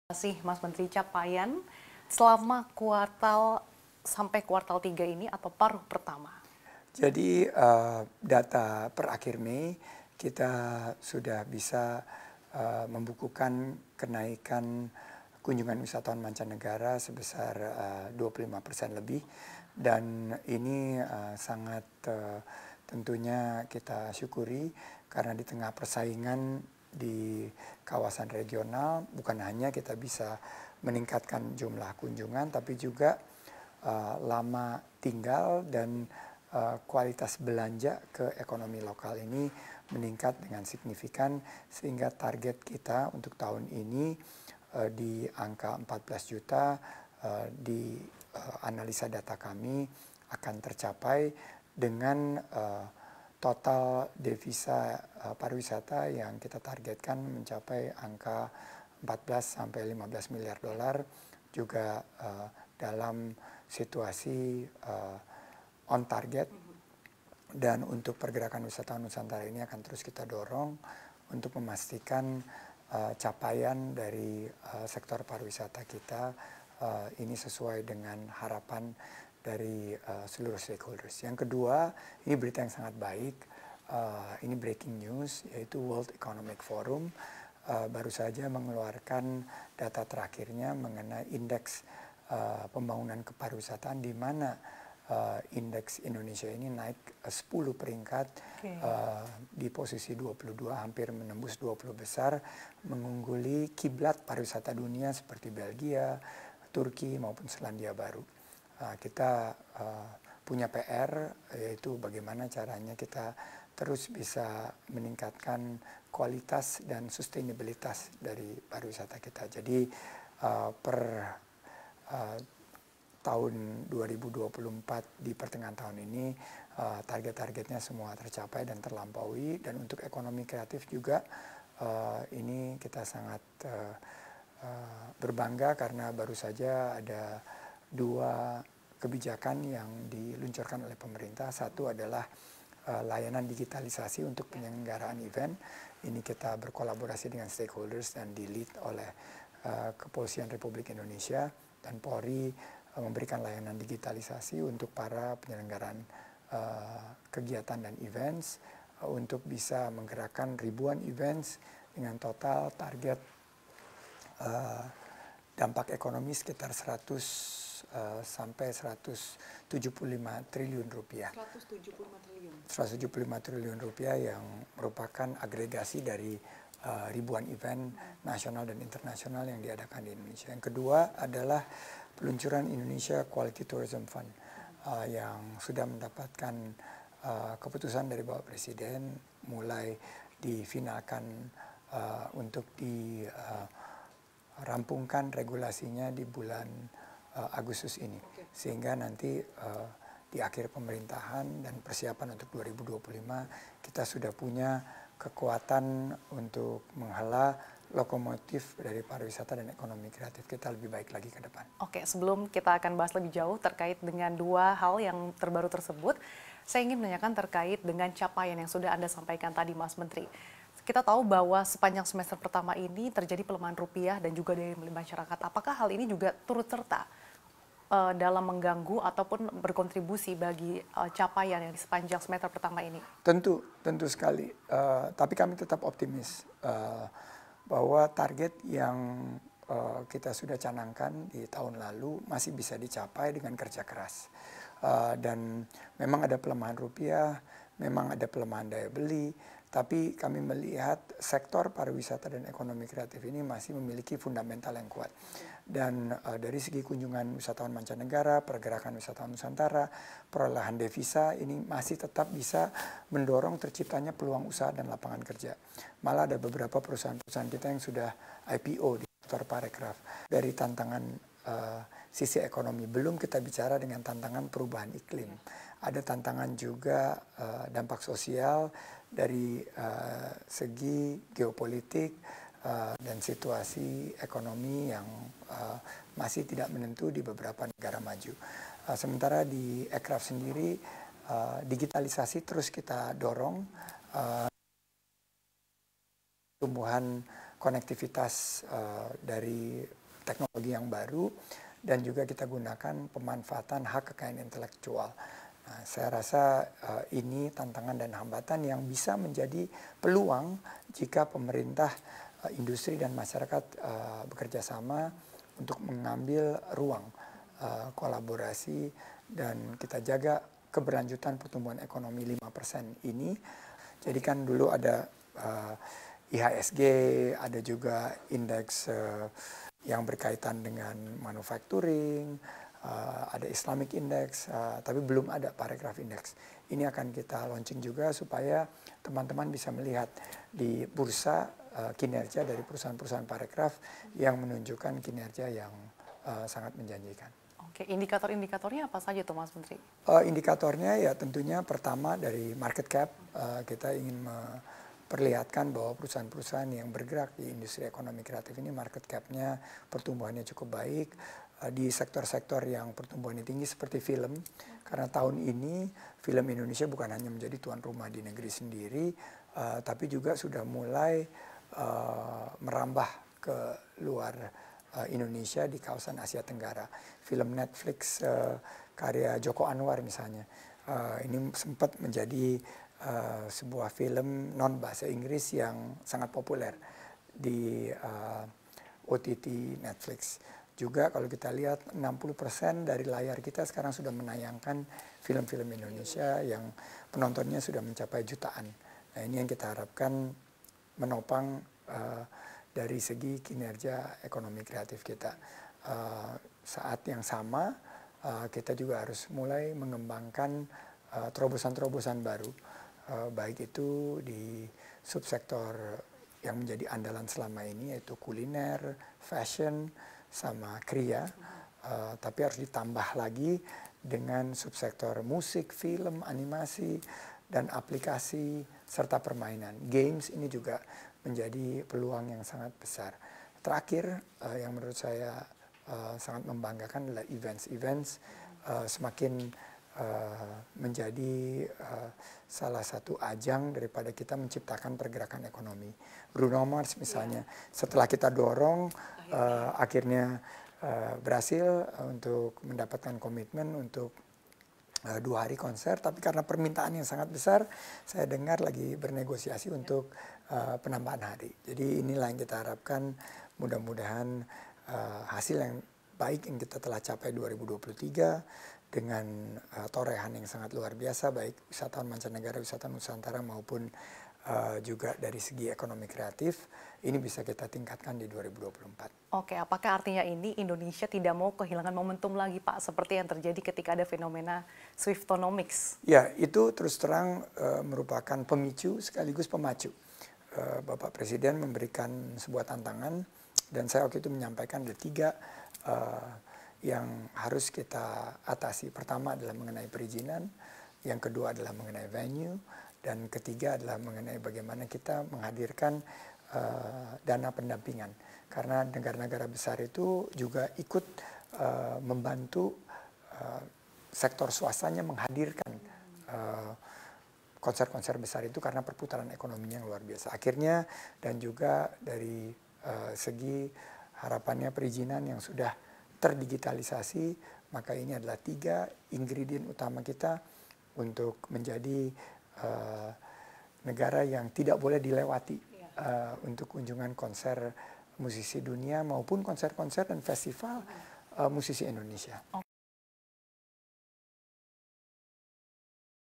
Terima kasih Mas Menteri, capaian selama kuartal sampai kuartal 3 ini atau paruh pertama? Jadi data per akhir Mei kita sudah bisa membukukan kenaikan kunjungan wisatawan mancanegara sebesar 25% lebih, dan ini sangat tentunya kita syukuri karena di tengah persaingan di kawasan regional bukan hanya kita bisa meningkatkan jumlah kunjungan tapi juga lama tinggal dan kualitas belanja ke ekonomi lokal ini meningkat dengan signifikan, sehingga target kita untuk tahun ini di angka 14 juta di analisa data kami akan tercapai dengan total devisa pariwisata yang kita targetkan mencapai angka 14 sampai 15 miliar dolar, juga dalam situasi on target. Dan untuk pergerakan wisatawan Nusantara ini akan terus kita dorong untuk memastikan capaian dari sektor pariwisata kita ini sesuai dengan harapan dari seluruh stakeholders. Yang kedua, ini berita yang sangat baik, ini breaking news, yaitu World Economic Forum baru saja mengeluarkan data terakhirnya mengenai indeks pembangunan kepariwisataan, di mana indeks Indonesia ini naik 10 peringkat di posisi 22, hampir menembus 20 besar, mengungguli kiblat pariwisata dunia seperti Belgia, Turki maupun Selandia Baru. Kita punya PR, yaitu bagaimana caranya kita terus bisa meningkatkan kualitas dan sustainabilitas dari pariwisata kita. Jadi per tahun 2024 di pertengahan tahun ini target-targetnya semua tercapai dan terlampaui. Dan untuk ekonomi kreatif juga ini kita sangat berbangga karena baru saja ada dua kebijakan yang diluncurkan oleh pemerintah. Satu adalah layanan digitalisasi untuk penyelenggaraan event. Ini kita berkolaborasi dengan stakeholders dan di-lead oleh Kepolisian Republik Indonesia dan Polri, memberikan layanan digitalisasi untuk para penyelenggaraan kegiatan dan events untuk bisa menggerakkan ribuan events dengan total target dampak ekonomi sekitar 100 sampai 175 triliun rupiah. 175 triliun rupiah yang merupakan agregasi dari ribuan event nasional dan internasional yang diadakan di Indonesia. Yang kedua adalah peluncuran Indonesia Quality Tourism Fund yang sudah mendapatkan keputusan dari Bapak Presiden, mulai difinalkan untuk dirampungkan regulasinya di bulan Agustus ini, sehingga nanti di akhir pemerintahan dan persiapan untuk 2025 kita sudah punya kekuatan untuk menghela lokomotif dari pariwisata dan ekonomi kreatif kita lebih baik lagi ke depan. Oke, sebelum kita akan bahas lebih jauh terkait dengan dua hal yang terbaru tersebut, saya ingin menanyakan terkait dengan capaian yang sudah Anda sampaikan tadi, Mas Menteri. Kita tahu bahwa sepanjang semester pertama ini terjadi pelemahan rupiah dan juga daya beli masyarakat. Apakah hal ini juga turut serta dalam mengganggu ataupun berkontribusi bagi capaian yang di sepanjang semester pertama ini? Tentu sekali. Tapi kami tetap optimis bahwa target yang kita sudah canangkan di tahun lalu masih bisa dicapai dengan kerja keras. Dan memang ada pelemahan rupiah, memang ada pelemahan daya beli, tapi kami melihat sektor pariwisata dan ekonomi kreatif ini masih memiliki fundamental yang kuat. Dan dari segi kunjungan wisatawan mancanegara, pergerakan wisatawan Nusantara, perolehan devisa ini masih tetap bisa mendorong terciptanya peluang usaha dan lapangan kerja. Malah ada beberapa perusahaan-perusahaan kita yang sudah IPO di sektor parekraf. Dari tantangan sisi ekonomi, belum kita bicara dengan tantangan perubahan iklim. Ada tantangan juga dampak sosial dari segi geopolitik dan situasi ekonomi yang masih tidak menentu di beberapa negara maju. Sementara di Ekraf sendiri, digitalisasi terus kita dorong, tumbuhan konektivitas dari teknologi yang baru, dan juga kita gunakan pemanfaatan hak kekayaan intelektual. Nah, saya rasa ini tantangan dan hambatan yang bisa menjadi peluang jika pemerintah, industri dan masyarakat bekerja sama untuk mengambil ruang kolaborasi, dan kita jaga keberlanjutan pertumbuhan ekonomi 5% ini. Jadi kan dulu ada IHSG, ada juga indeks yang berkaitan dengan manufacturing, ada Islamic Index, tapi belum ada Paragraph Index. Ini akan kita launching juga supaya teman-teman bisa melihat di bursa kinerja dari perusahaan-perusahaan paragraf yang menunjukkan kinerja yang sangat menjanjikan. Oke, indikator-indikatornya apa saja tuh Mas Menteri? Indikatornya ya tentunya pertama dari market cap, kita ingin memperlihatkan bahwa perusahaan-perusahaan yang bergerak di industri ekonomi kreatif ini market cap-nya pertumbuhannya cukup baik. Di sektor-sektor yang pertumbuhannya tinggi seperti film, karena tahun ini film Indonesia bukan hanya menjadi tuan rumah di negeri sendiri, tapi juga sudah mulai merambah ke luar Indonesia di kawasan Asia Tenggara. Film Netflix karya Joko Anwar misalnya, ini sempat menjadi sebuah film non bahasa Inggris yang sangat populer di OTT Netflix. Juga kalau kita lihat 60% dari layar kita sekarang sudah menayangkan film-film Indonesia yang penontonnya sudah mencapai jutaan. Nah, ini yang kita harapkan menopang dari segi kinerja ekonomi kreatif kita. Saat yang sama kita juga harus mulai mengembangkan terobosan-terobosan baru, baik itu di subsektor yang menjadi andalan selama ini yaitu kuliner, fashion, sama kriya, tapi harus ditambah lagi dengan subsektor musik, film, animasi, dan aplikasi, serta permainan. Games ini juga menjadi peluang yang sangat besar. Terakhir, yang menurut saya sangat membanggakan adalah events. Semakin menjadi salah satu ajang daripada kita menciptakan pergerakan ekonomi. Bruno Mars misalnya, setelah kita dorong, akhirnya berhasil untuk mendapatkan komitmen untuk 2 hari konser, tapi karena permintaan yang sangat besar, saya dengar lagi bernegosiasi untuk penambahan hari. Jadi inilah yang kita harapkan, mudah-mudahan hasil yang baik yang kita telah capai 2023 dengan torehan yang sangat luar biasa, baik wisatawan mancanegara, wisatawan Nusantara maupun juga dari segi ekonomi kreatif, ini bisa kita tingkatkan di 2024. Oke, apakah artinya ini Indonesia tidak mau kehilangan momentum lagi Pak, seperti yang terjadi ketika ada fenomena Swiftonomics? Ya, itu terus terang merupakan pemicu sekaligus pemacu. Bapak Presiden memberikan sebuah tantangan, dan saya waktu itu menyampaikan ada 3 yang harus kita atasi. Pertama adalah mengenai perizinan, yang kedua adalah mengenai venue, dan ketiga adalah mengenai bagaimana kita menghadirkan dana pendampingan. Karena negara-negara besar itu juga ikut membantu sektor swastanya menghadirkan konser-konser besar itu karena perputaran ekonominya yang luar biasa. Akhirnya, dan juga dari segi harapannya perizinan yang sudah terdigitalisasi, maka ini adalah 3 ingredient utama kita untuk menjadi negara yang tidak boleh dilewati untuk kunjungan konser musisi dunia maupun konser-konser dan festival musisi Indonesia.